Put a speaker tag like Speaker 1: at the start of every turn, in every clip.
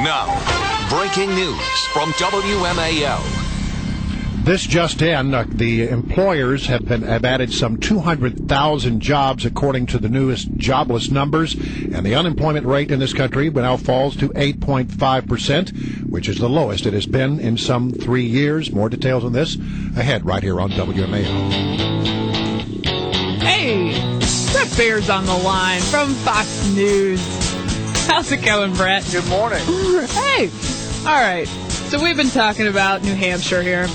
Speaker 1: Now, breaking news from WMAL.
Speaker 2: This just in, the employers have added some 200,000 jobs according to the newest jobless numbers, and the unemployment rate in this country now falls to 8.5%, which is the lowest it has been in some 3 years. More details on this ahead right here on WMAL.
Speaker 3: Hey, Brett Baier's on the line from Fox News. How's it going, Brett?
Speaker 4: Good morning.
Speaker 3: Hey, all right. So we've been talking about New Hampshire here.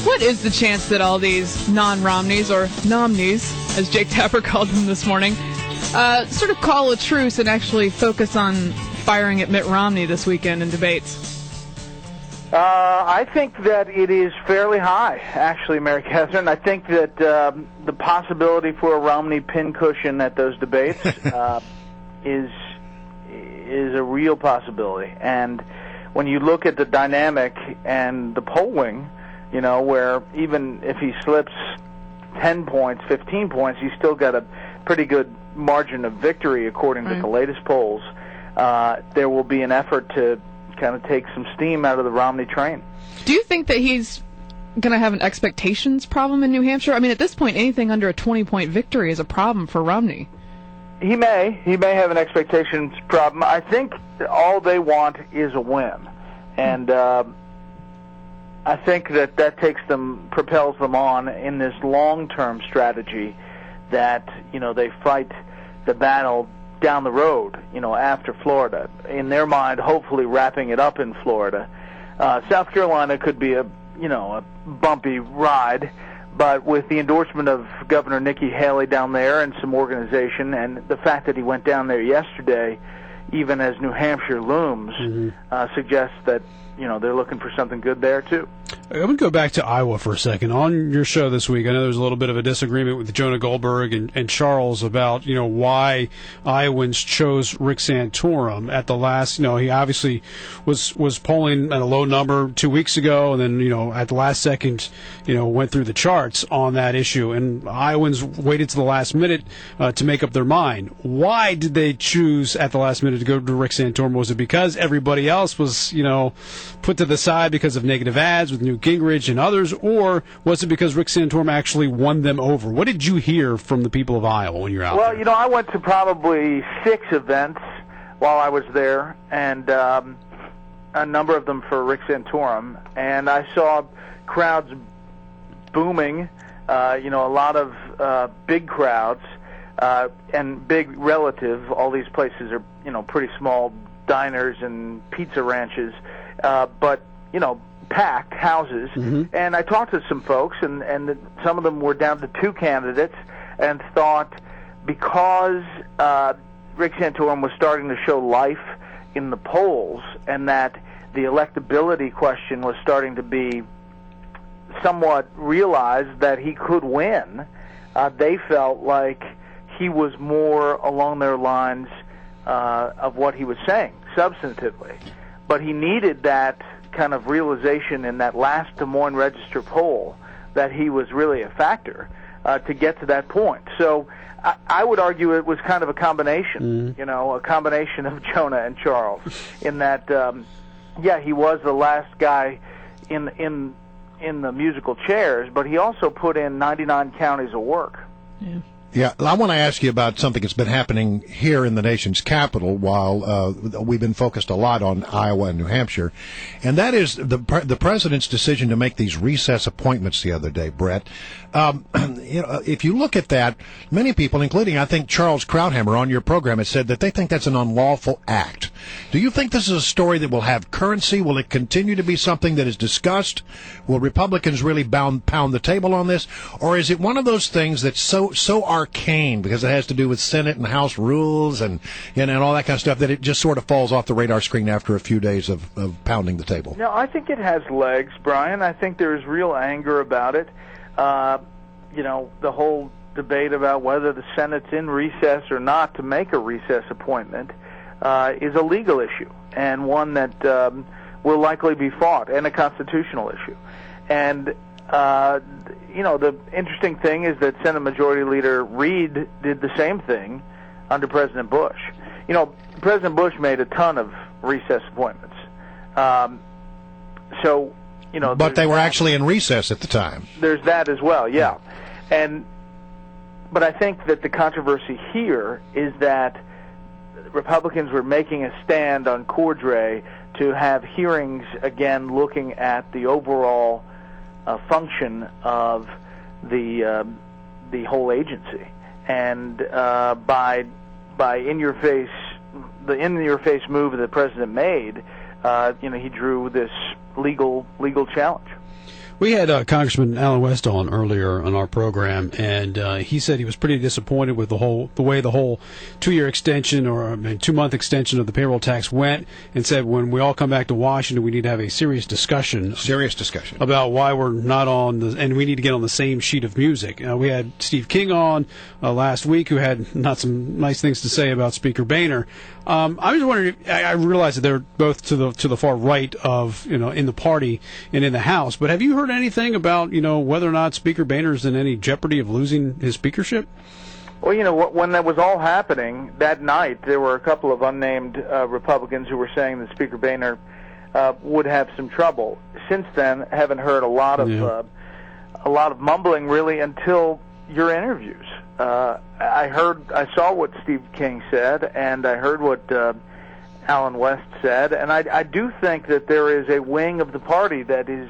Speaker 3: What is the chance that all these non-Romneys, or nomneys, as Jake Tapper called them this morning, sort of call a truce and actually focus on firing at Mitt Romney this weekend in debates?
Speaker 4: I think that it is fairly high, actually, Mary Catherine. I think that the possibility for a Romney pincushion at those debates is a real possibility. And when you look at the dynamic and the polling, you know, where even if he slips 10 points, 15 points, he's still got a pretty good margin of victory according to the latest polls. There will be an effort to kind of take some steam out of the Romney train.
Speaker 3: Do you think that he's going to have an expectations problem in New Hampshire? I mean, at this point, anything under a 20-point victory is a problem for Romney.
Speaker 4: He may have an expectations problem. I think all they want is a win. And I think that propels them on in this long-term strategy that, you know, they fight the battle down the road, you know, after Florida. In their mind, hopefully wrapping it up in Florida. South Carolina could be a bumpy ride, but with the endorsement of Governor Nikki Haley down there and some organization, and the fact that he went down there yesterday, even as New Hampshire looms, suggests that, you know, they're looking for something good there, too.
Speaker 5: I'm going to go back to Iowa for a second. On your show this week, I know there's a little bit of a disagreement with Jonah Goldberg and Charles about, you know, why Iowans chose Rick Santorum at the last, you know, he obviously was polling at a low number 2 weeks ago, and then, you know, at the last second, you know, went through the charts on that issue. And Iowans waited to the last minute to make up their mind. Why did they choose at the last minute to go to Rick Santorum? Was it because everybody else was, you know, put to the side because of negative ads with Newt Gingrich and others, or was it because Rick Santorum actually won them over? What did you hear from the people of Iowa when you're out there?
Speaker 4: Well, you know, I went to probably 6 events while I was there, and a number of them for Rick Santorum, and I saw crowds booming, you know, a lot of big crowds, and big relative. All these places are, you know, pretty small diners and pizza ranches, but, you know, packed houses. And I talked to some folks, and some of them were down to 2 candidates, and thought because Rick Santorum was starting to show life in the polls, and that the electability question was starting to be somewhat realized that he could win, they felt like he was more along their lines of what he was saying, substantively. But he needed that kind of realization in that last Des Moines Register poll that he was really a factor to get to that point. So I would argue it was kind of a combination, you know, a combination of Jonah and Charles, in that, yeah, he was the last guy in the musical chairs, but he also put in 99 counties of work.
Speaker 2: Yeah, I want to ask you about something that's been happening here in the nation's capital while we've been focused a lot on Iowa and New Hampshire, and that is the president's decision to make these recess appointments the other day, Brett. You know, if you look at that, many people, including, I think, Charles Krauthammer on your program, has said that they think that's an unlawful act. Do you think this is a story that will have currency? Will it continue to be something that is discussed? Will Republicans really pound the table on this? Or is it one of those things that's so arcane because it has to do with Senate and House rules and all that kind of stuff that it just sort of falls off the radar screen after a few days of pounding the table?
Speaker 4: No, I think it has legs, Brian. I think there's real anger about it. You know, the whole debate about whether the Senate's in recess or not to make a recess appointment is a legal issue, and one that will likely be fought, and a constitutional issue. And, you know, the interesting thing is that Senate Majority Leader Reid did the same thing under President Bush. You know, President Bush made a ton of recess appointments. So, you know,
Speaker 2: But they were actually in recess at the time.
Speaker 4: there's that as well, yeah. But I think that the controversy here is that Republicans were making a stand on Cordray to have hearings again looking at the overall function of the whole agency, and by the in-your-face move that the president made, he drew this legal challenge.
Speaker 5: We had Congressman Alan West on earlier on our program, and he said he was pretty disappointed with the way the whole 2-year extension or 2-month extension of the payroll tax went, and said when we all come back to Washington, we need to have a serious discussion about why we're not and we need to get on the same sheet of music. We had Steve King on last week, who had not some nice things to say about Speaker Boehner. I was wondering. I realize that they're both to the far right of in the party and in the House. But have you heard anything about whether or not Speaker Boehner is in any jeopardy of losing his speakership?
Speaker 4: Well, when that was all happening that night, there were a couple of unnamed Republicans who were saying that Speaker Boehner would have some trouble. Since then, haven't heard a lot of mumbling really until your interviews. I saw what Steve King said, and I heard what Alan West said, and I do think that there is a wing of the party that is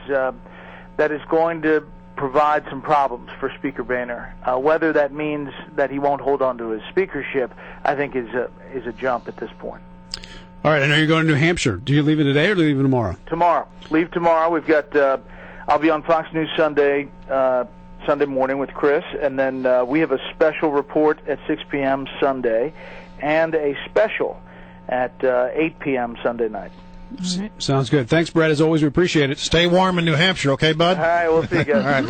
Speaker 4: going to provide some problems for Speaker Boehner. Whether that means that he won't hold on to his speakership, I think is a jump at this point.
Speaker 5: All right, I know you're going to New Hampshire. Do you leave it today or do you leave it tomorrow?
Speaker 4: Tomorrow. Leave tomorrow. We've got. I'll be on Fox News Sunday morning with Chris, and then we have a special report at 6 p.m. Sunday, and a special at 8 p.m. Sunday night.
Speaker 5: Sounds good. Thanks, Brett. As always, we appreciate it.
Speaker 2: Stay warm in New Hampshire, okay, bud?
Speaker 4: All right, we'll see you guys.
Speaker 2: All right, bye.